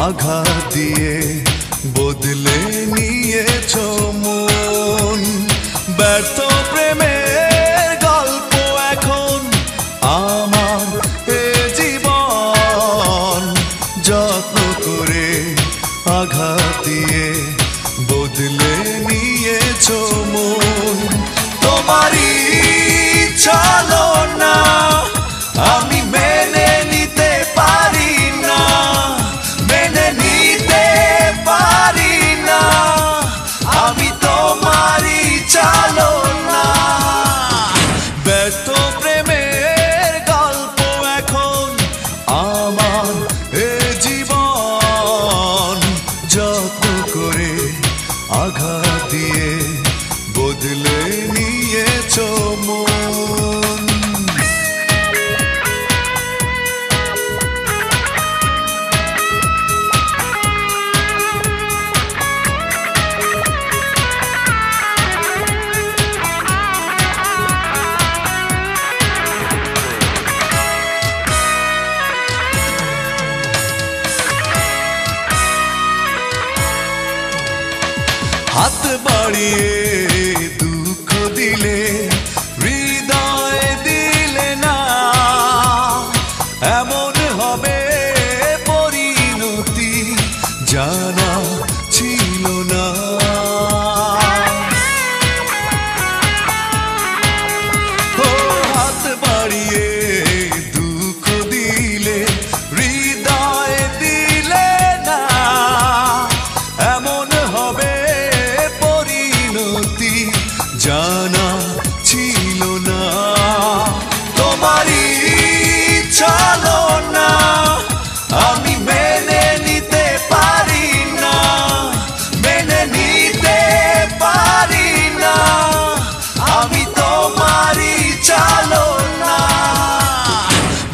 আঘাত দিয়ে বদলে নিয়েছো মন। ব্যর্থ প্রেমের গল্প এখন আমার এ জীবন, যত্ন করে আঘাত দিয়ে বদলে নিয়েছো মন। তোমারই চলো না আমি মেনে নিতে পারি না, মেনে নিতে পারি না, আমি তোমারই চলো না। ব্যর্থ প্রেমের গল্প এখন আমার এ জীবন, যত্ন করে আঘাত দিয়ে বদলে নিয়েছো মন। হাত বাড়িয়ে দুঃখ দিলে, হৃদয় দিলে না, এমন হবে পরিণতি জানা ছিল না। ও হাত বাড়িয়ে দুঃখ দিলে, হৃদয় দিলে না, এমন হবে জানা ছিল না। তোমারই চলো না আমি মেনে নিতে পারি না, মেনে নিতে পারি না, আমি তোমারই চলো না।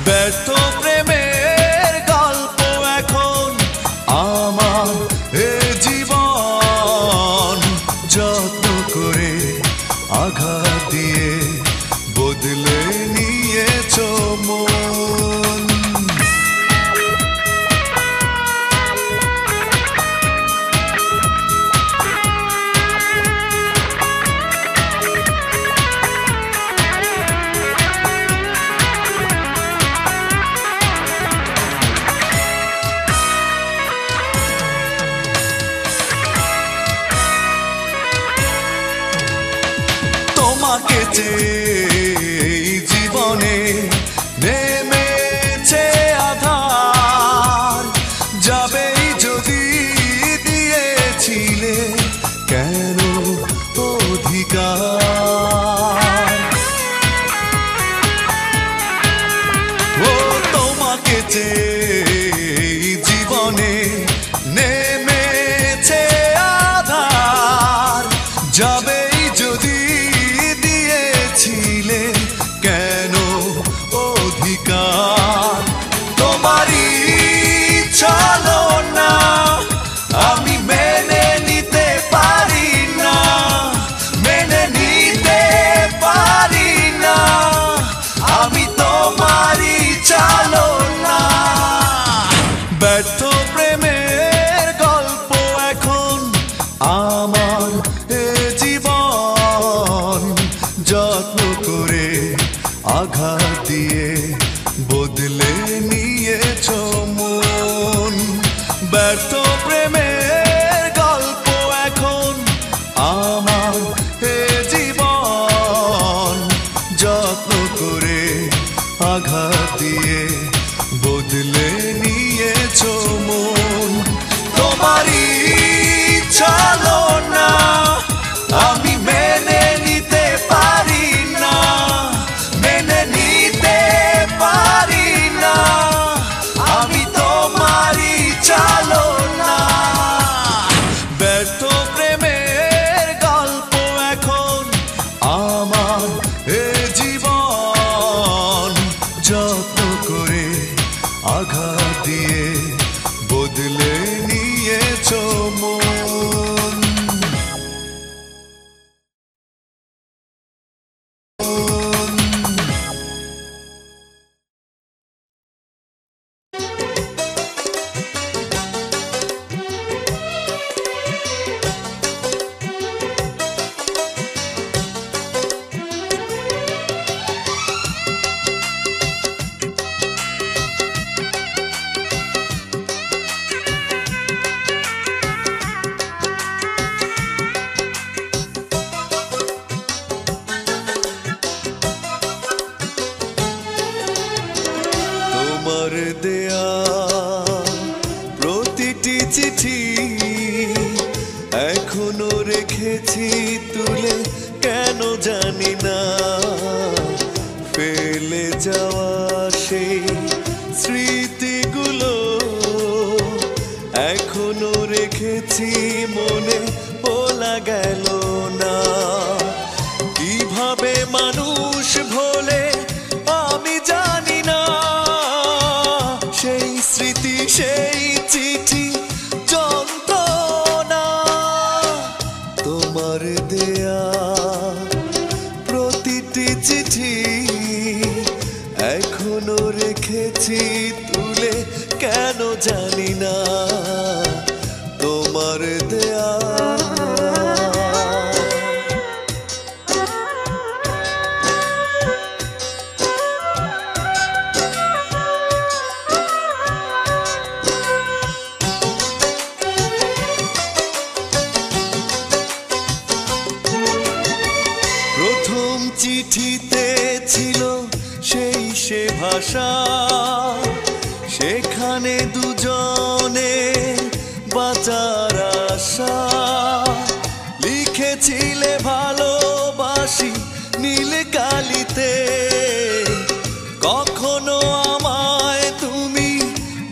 ব্যর্থ প্রেমের গল্প এখন আমার এ জীবন, যত্ন করে আঘাত দিয়ে বদলে নিয়েছো মন। তোমাকে চেয়ে জীবনে নেমেছে আধার, যাবেই যদি দিয়েছিলে কেন অধিকার। ও তোমাকে চেয়ে জীবনে নেমেছে আধার, যাবেই যদি ছিলে কেন অধিকার। তোমারই চলো না আমি মেনে নিতে পারি না, মেনে নিতে পারি না, আমি তোমারই চলো না। ব্যর্থ প্রেমের গল্প এখন আমার এ জীবন, যত্ন করে আঘাত দিয়ে বদলে নিয়েছো মন। ব্যর্থ প্রেমের গল্প এখন আমার এ জীবন, যত্ন করে আঘাত দিয়ে বদলে নিয়েছো মন। তোমারই চলো না আমি মেনে নিতে পারি না, মেনে নিতে পারি না, আমি তোমারই চলো না। ব্যর্থ প্রেমের গল্প এখন আমার এ জীবন, জানি না ফেলে যাওয়া সেই স্মৃতিগুলো এখনো রেখেছি মনে, ভোলা গেল না। কিভাবে মানুষ ভোলে আমি জানি না, সেই স্মৃতি সেই চিঠি যন্ত্রণা। তোমার দেয়া প্রতিটি চিঠি এখনো রেখেছি তুলে, কেন জানি না তোমার দেয়া। প্রথম চিঠিতে ছিল সেই সে ভাষা, সেখানে দুজনে বাঁচার আশা। লিখেছিলে ভালোবাসি নীল কালিতে, কখনো আমায় তুমি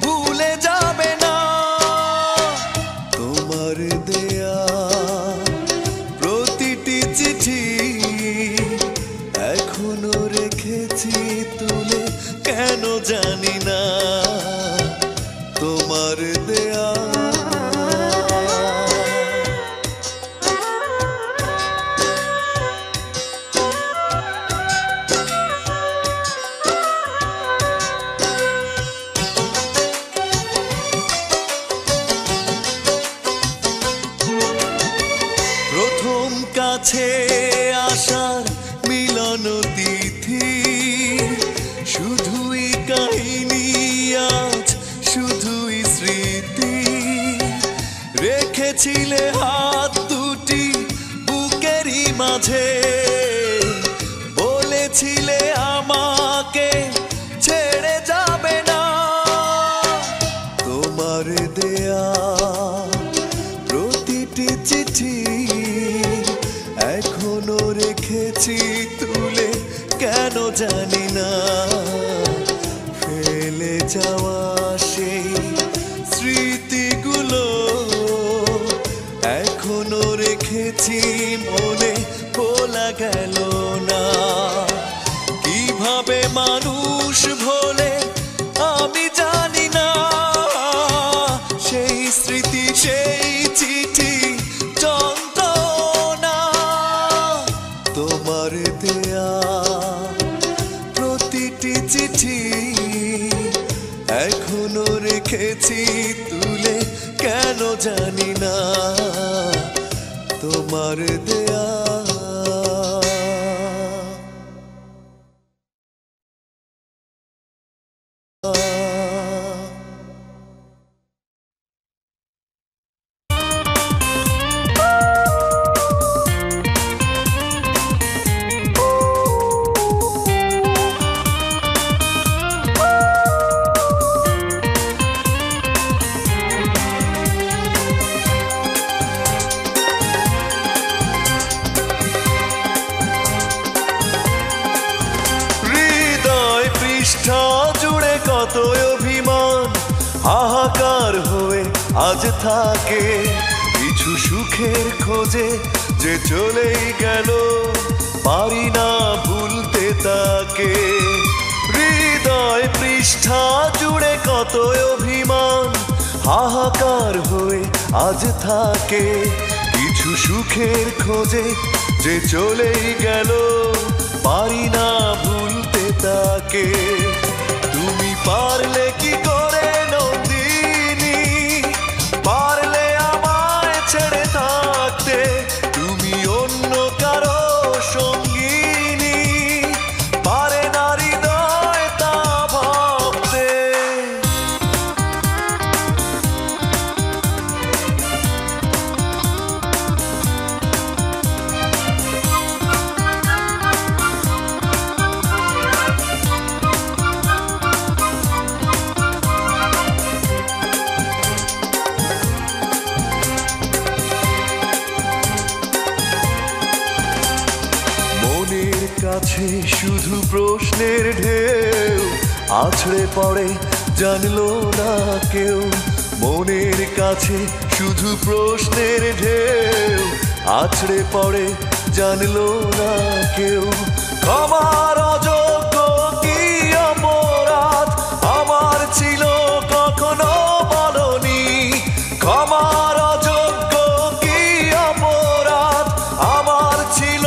ভুলে যাবে না। তোমার দেয়া প্রতিটি চিঠি এখনো রেখেছি তুলে, কেন জানি না তোমার দেয়া। প্রথম কাছে আসার মিলন তিথি, শুধুই কাহিনী আজ শুধুই স্মৃতি। রেখেছিলে হাত দুটি বুকেরই মাঝে, বলেছিলে আমাকে ছেড়ে যাবে না। তোমার দেয়া প্রতিটি চিঠি এখনো রেখেছি তুলে, কেন জানি না ফেলে যাওয়া সেই স্মৃতিগুলো এখনো রেখেছি মনে, ভোলা গেল না। কিভাবে মানুষ ভোলে আমি জানি না, সেই স্মৃতি সেই চিঠি যন্ত্রণা। তোমার দেয়া প্রতিটি চিঠি এখনো রেখেছি তুলে, কেন জানি না তোমার দেয়া। জুড়ে কত অভিমান হাহাকার হয়ে আজ থাকে, কিছু সুখের খোঁজে যে চলেই গেল, পারি না ভুলতে তাকে। হৃদয় পৃষ্ঠা জুড়ে কত অভিমান হাহাকার হয়ে আজ থাকে, কিছু সুখের খোঁজে যে চলেই গেল, পারি না ভুলতে তাকে। তুমি পারলে কি করে নন্দিনী, পারলে আমায় ছেড়ে থাকতে, তুমি অন্য কারো সঙ্গিনী, পারে না হৃদয় তা ভাবতে। শুধু প্রশ্নের ঢেউ আছড়ে পড়ে জানলো না কেউ। মনের কাছে শুধু প্রশ্নের ঢেউ আছড়ে পড়ে জানলো না কেউ। ক্ষমার অযোগ্য কি অপরাধ আমার ছিল কখনো বলনি। ক্ষমার অযোগ্য কি অপরাধ আমার ছিল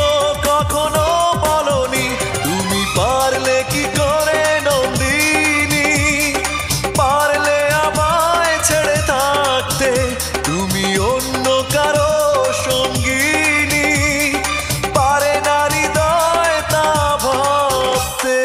কখনো বলনি। তুমি পারলে কি করে নন্দিনী, পারলে আমায় ছেড়ে থাকতে। তুমি অন্য কারো সঙ্গিনী, পারে না হৃদয় তা ভাবতে।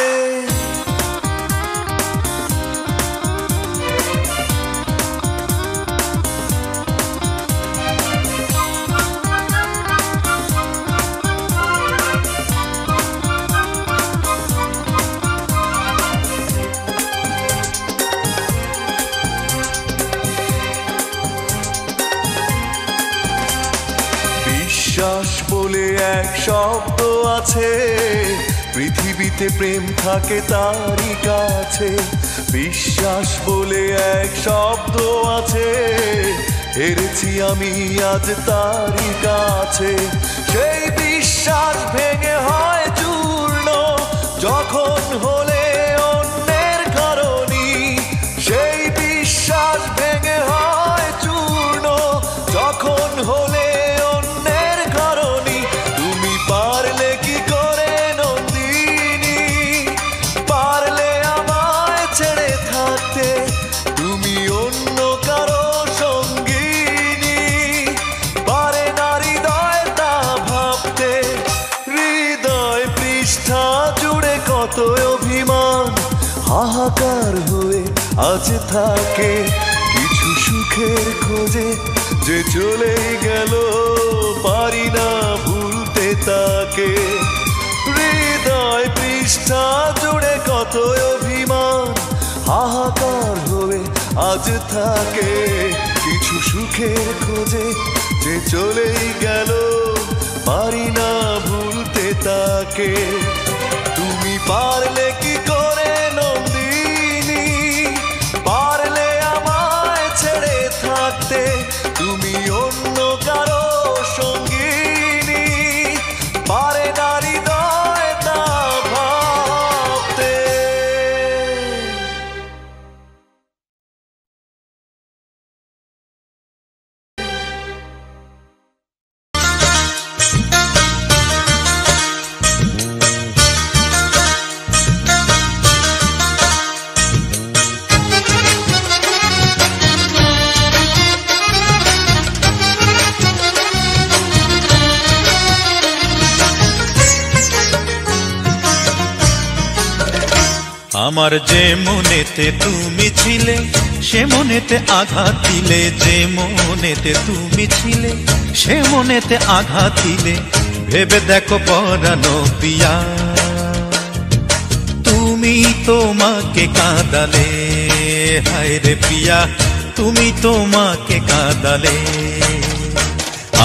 বিশ্বাস বলে এক শব্দ আছে, পৃথিবীতে প্রেম থাকে তারই কাছে। বিশ্বাস বলে এক শব্দ আছে, হেরেছি আমি আজ তারই কাছে। সেই বিশ্বাস ভেঙে হয় চূর্ণ যখন হলে অন্যের কারণী। সেই বিশ্বাস ভেঙে হয় চূর্ণ যখন হলে কত অভিমান হাহাকার হয়ে আজ থাকে। কিছু সুখের খোঁজে যে চলে গেল পারি না ভুলতে তাকে। হৃদয় পৃষ্ঠা জুড়ে কত অভিমান হাহাকার হয়ে আজ থাকে। কিছু সুখের খোঁজে যে চলে গেল পারি না ভুলতে তাকে। তুমি পারলে কি করে নন্দিনী, পারলে আমায় ছেড়ে থাকতে। তুমি অন্য কারো সঙ্গিনী, পারে না হৃদয় তা ভাবতে। আমার যে মনেতে তুমি ছিলে সে মনেতে আঘাত দিলে। যে মনেতে তুমি ছিলে সে মনেতে আঘাত দিলে। ভেবে দেখো পরানো পিয়া, তুমি তোমাকে কাঁদালে। হায় রে পিয়া, তুমি তোমাকে কাঁদালে।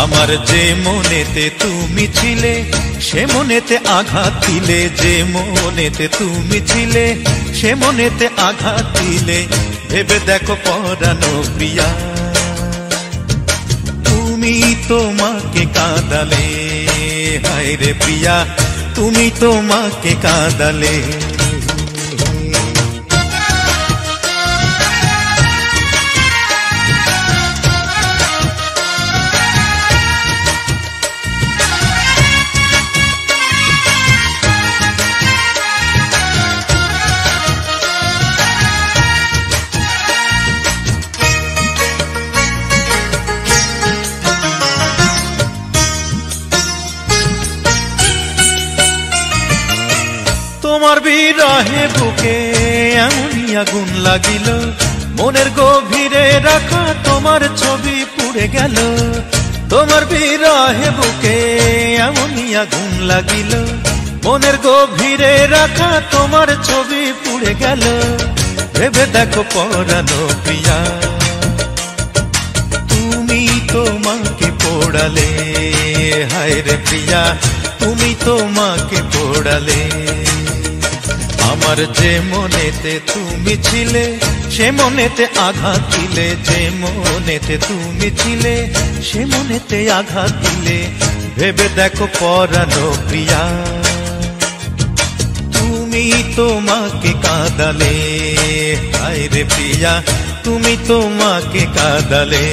আমার যে মনেতে তুমি ছিলে সে মনেতে আঘাত দিলে। যে মনেতে তুমি ছিলে সে মনেতে আঘাত দিলে। ভেবে দেখো পরানো প্রিয়া, তুমি তোমাকে কাঁদালে। হায় রে প্রিয়া, তুমি তোমাকে কাঁদালে। তোমার বিরহে বুকে এমনই আগুন লাগিল। মনের গভীরে রাখা তোমার ছবি পুড়ে গেল। তোমার বিরহে বুকে এমনই আগুন লাগিল। মনের গভীরে রাখা তোমার ছবি পুড়ে গেল। ভেবে দেখো পরানো প্রিয়া, তুমি তোমাকে পোড়ালে। হায় রে প্রিয়া, তুমি তোমাকে পোড়ালে। আমার যে মনেতে তুমি ছিলে সে মনেতে আঘাত দিলে, যে মনেতে তুমি ছিলে সে মনেতে আঘাত দিলে। ভেবে দেখো পরানো প্রিয়া, তুমি তোমাকে কাঁদালে। হায় রে প্রিয়া, তুমি তোমাকে কাঁদালে।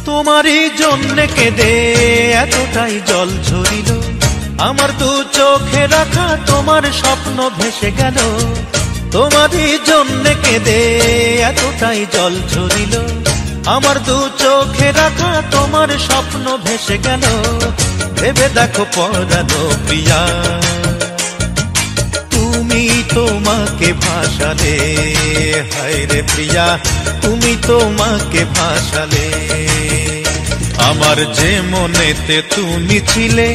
তোমারই জন্যে কেঁদে এতটাই জল ঝরিল, আমার দু চোখে রাখা তোমার স্বপ্ন ভেসে গেল। তোমারই জন্যে কেঁদে এতটাই জল ঝরিল, আমার দু চোখে রাখা তোমার স্বপ্ন ভেসে গেল। ভেবে দেখো পরানো প্রিয়া, তুমি তোমাকে ভাসালে। হায় রে প্রিয়া, তুমি তোমাকে ভাসালে। আমার যে মনেতে তুমি ছিলে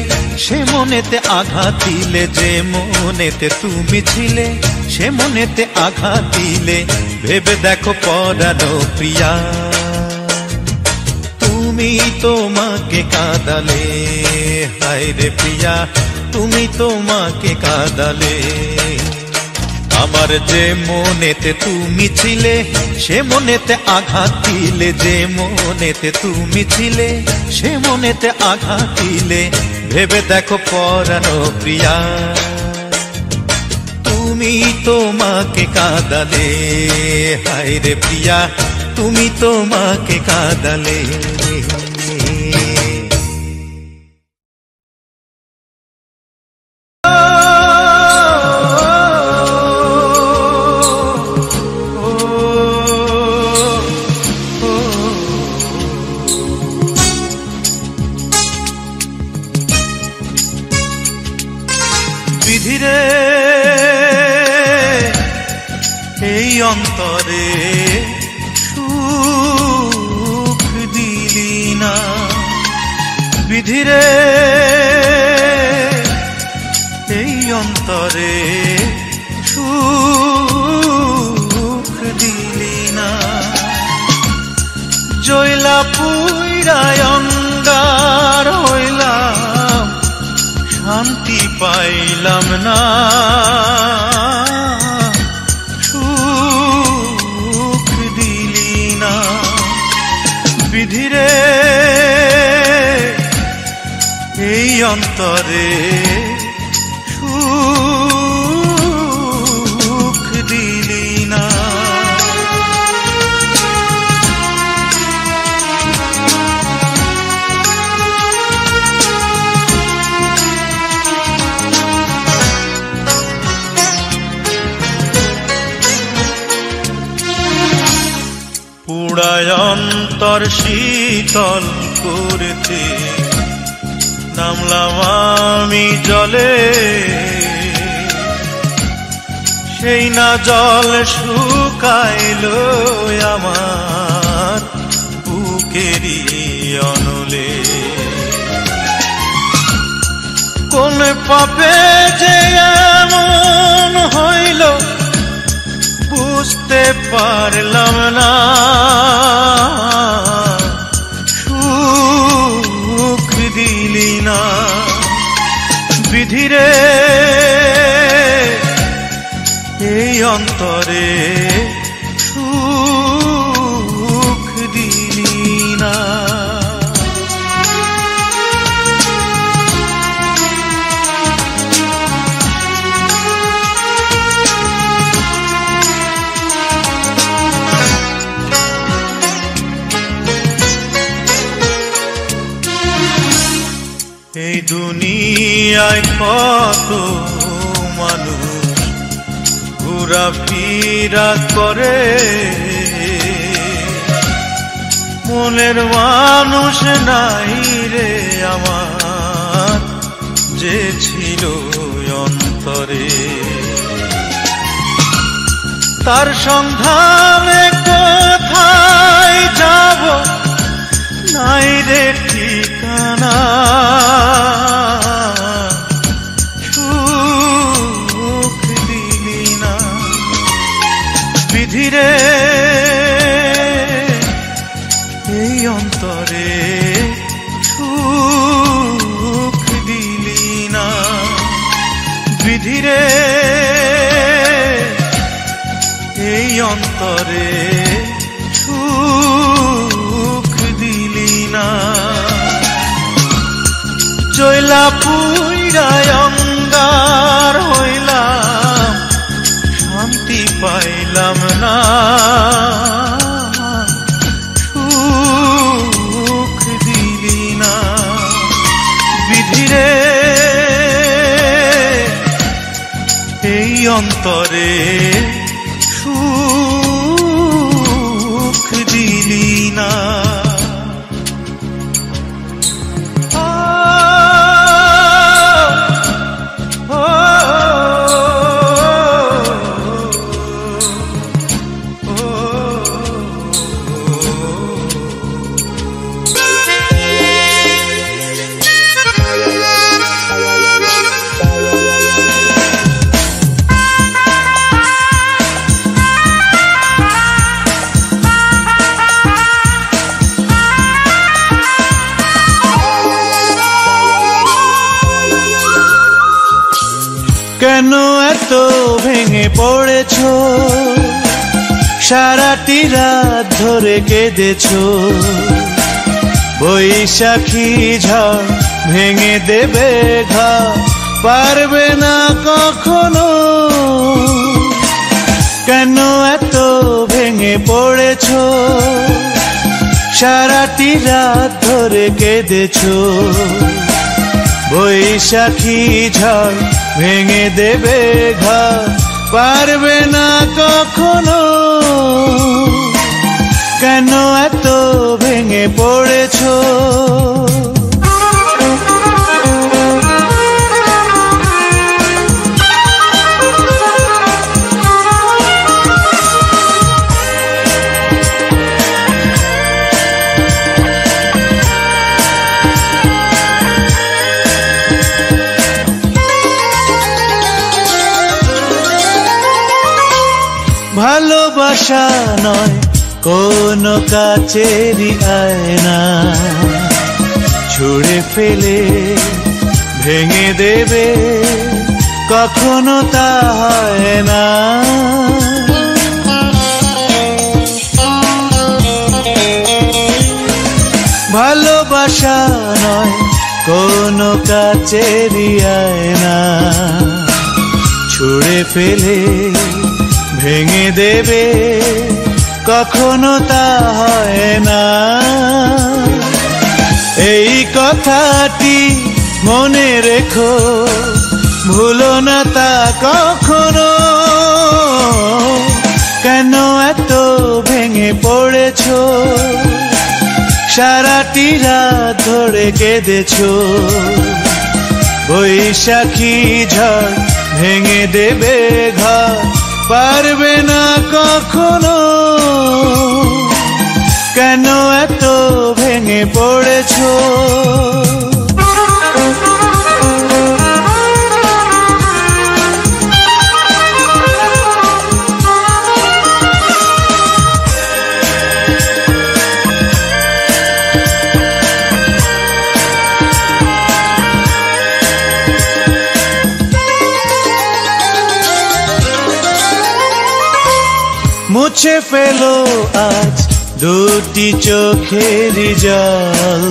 সে মনেতে আঘাত দিলে, যে মনেতে তুমি ছিলে সে মনেতে আঘাত দিলে। ভেবে দেখো পরানো প্রিয়া, তুমি তোমাকে কাঁদালে। হায় রে প্রিয়া, তুমি তোমাকে কাঁদালে। আমার যে মনেতে তুমি ছিলে সে মনেতে আঘাত দিলে, যে মনেতে তুমি ছিলে সে মনেতে আঘাত দিলে। ভেবে দেখো পরানো প্রিয়া, তুমি তোমাকে কাঁদালে। হায় রে প্রিয়া, তুমি তোমাকে কাঁদালে। বিধিরে এই অন্তরে সুখ দিলি না, বিধিরে এই অন্তরে সুখ দিলি না। জয়লা পুইরায় অঙ্গার হইলাম, শান্তি পাইলাম না, সুখ দিলি না। বিধিরে এই অন্তরে সুখ দিলি না। পুড়ায় অন্তর শীতল করতে নামলাম আমি জলে, সেই না জল শুকাইল আমার বুকেরই অনলে। কোন পাপে যে এমন হইল বুঝতে পারলাম না, সুখ দিলি না। বিধিরে এই অন্তরে সুখ দিলি না। এই দুনিয়ায় কত মানুষ ঘোরাফেরা করে, মনের মানুষ নাই রে আমার যে ছিল অন্তরে তার সন্ধানে কোথায় যাব নাই রে ঠিকানা সুখ দিলি না বিধিরে এই অন্তরে সুখ দিলি না বিধিরে এই অন্তরে সুখ দিলি না চইলা পুইরায় অঙ্গার হইলাম শান্তি পাইলাম না সুখ দিলি না বিধিরে এই অন্তরে সুখ দিলি না কেন এত ভেঙে পড়েছো সারাটি রাত ধরে কেঁদেছো বৈশাখী ঝড় ভেঙে দেবে ঘর পারবে না কখনো কেন এত ভেঙে পড়েছো সারাটি রাত ধরে কেঁদেছো বৈশাখী ঝড় ভেঙে দেবে ঘর পারবে না কখনো কেন এত ভেঙে পড়েছো ভালোবাসা নয় কোন কাচেরি আয়না ছুঁড়ে ফেলে ভেঙে দেবে কখনো তা হয় না ভালোবাসা নয় কোন কাচেরি আয়না ছুঁড়ে ফেলে ভেঙে দেবে কখনো তা হয় না এই কথাটি মনে রেখো ভুলো না তা কখনো কেন এত ভেঙে পড়েছো সারাটি রাত ধরে কেঁদেছো বৈশাখী ঝড় ভেঙে দেবে ঘর পারবে না কখনো কেন এত ভেঙে পড়েছো মুছে ফেলো আজ দুটি চোখেরই জল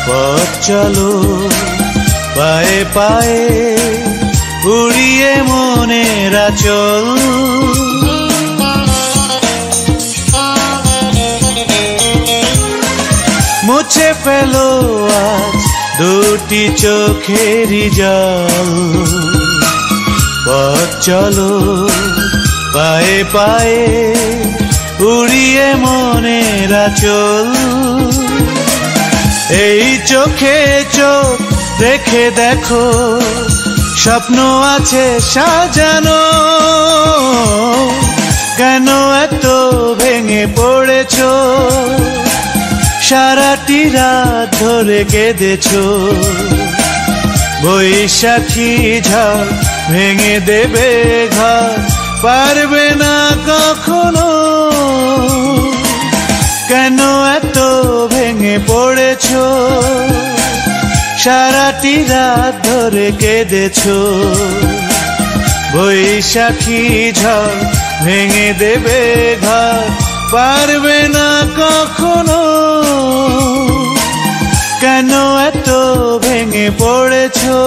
পথ চলো পায়ে পায়ে উড়িয়ে মনের আঁচল মুছে ফেলো আজ দুটি চোখেরই জল পথ চলো পায়ে পায়ে উড়িয়ে মনের আঁচল এই চোখে চোখ রেখে দেখো স্বপ্ন আছে সাজানো, কেন এত ভেঙে পড়েছো? সারাটি রাত ধরে কেঁদেছো, বৈশাখী ঝড় ভেঙে দেবে ঘর, পারবে না কখনো। কেন এত ভেঙে পড়েছো? সারাটি রাত ধরে কেঁদেছো, বৈশাখী ঝড় ভেঙে দেবে ঘর, পারবে না কখনো। কেন এত ভেঙে পড়েছো?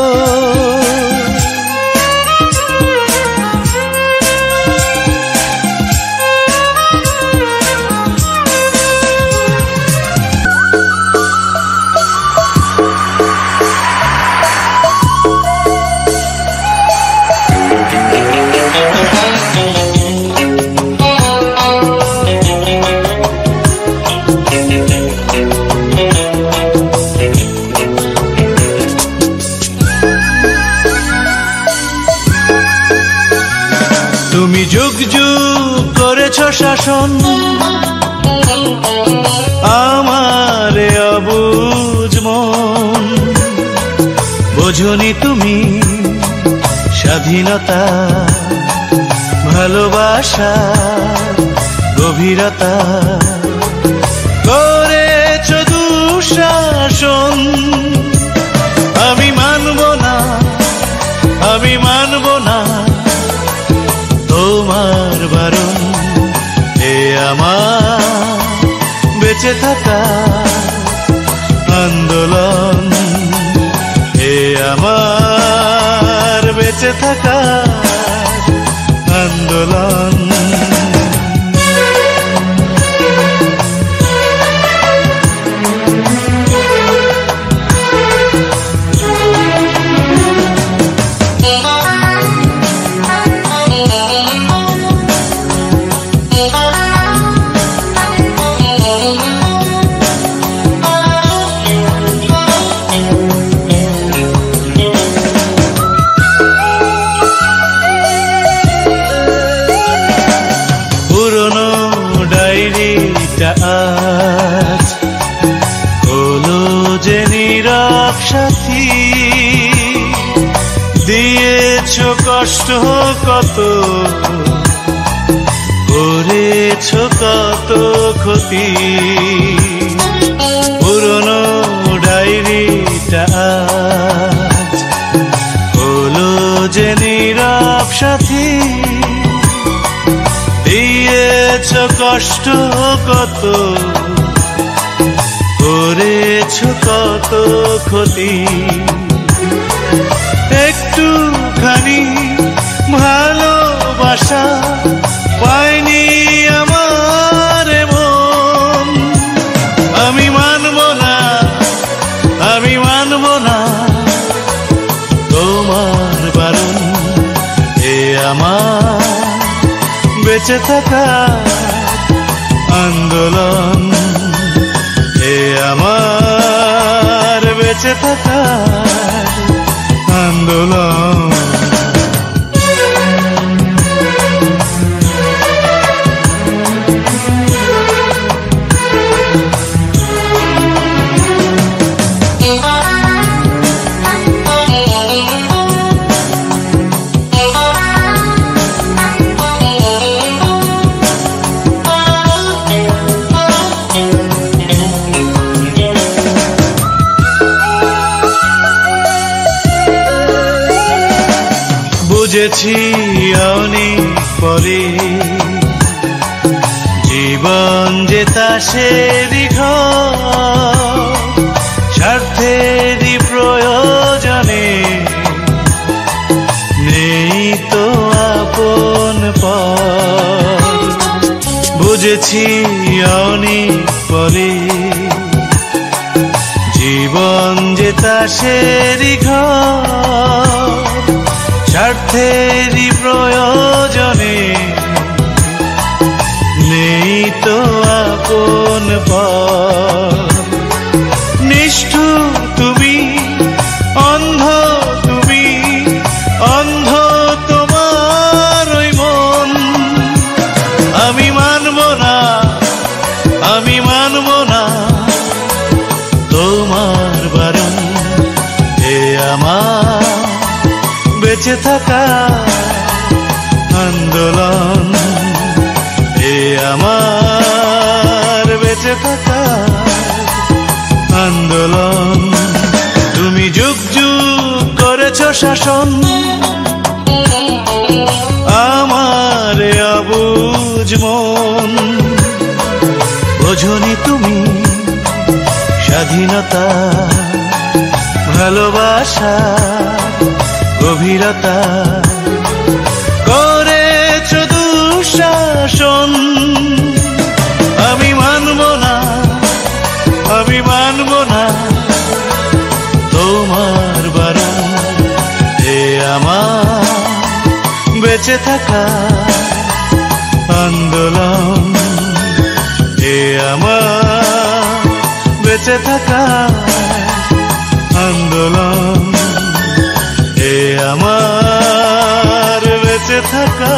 তুমি যুগ যুগ করেছো শাসন, আমার অবুঝ মন। বোঝনি তুমি স্বাধীনতা, ভালোবাসা, গভীরতা। করেছো দুঃশাসন, আমি মানব না, আমি মানব না তোমার বারণ। এ আমার বেঁচে থাকা আন্দোলন, এ আমার বেঁচে থাকা আন্দোলন। আজ হলো যে নীরব সাথী, দিয়েছো কষ্ট কত, করেছো কত ক্ষতি। পুরনো ডায়েরিটা আজ হলো যে নীরব সাথী, দিয়েছো কষ্ট কত, করেছো কত ক্ষতি। একটুখানি ভালোবাসা পাইনি আমার মন। আমি মানব না, আমি মানব না তোমার বারণ। এ আমার বেঁচে থাকা আন্দোলন, এ আমার বেঁচে থাকা আন্দোলন। বুঝেছি অনেক পরে জীবন যে তাসেরই ঘর, স্বার্থেরই প্রয়োজনে নেই তো আপন পর। বুঝেছি অনেক পরে জীবন যে তাসেরই ঘর, স্বার্থেরই প্রয়োজনে নেই তো আপন পর। নিষ্ঠুর তুমি, অন্ধ তুমি, থাকা আন্দোলন, এ আমার বেঁচে থাকা আন্দোলন। তুমি যুগ যুগ করেছ শাসন আমার অবুঝ মন, বোঝনি তুমি স্বাধীনতা ভালোবাসা গভীরতা, করেছ দুঃশাসন। আমি মানব না, আমি মানব না তোমার বারণ, এ আমার বেঁচে থাকা আন্দোলন, এ আমার বেঁচে থাকা আন্দোলন, এ আমার বেঁচে থাকা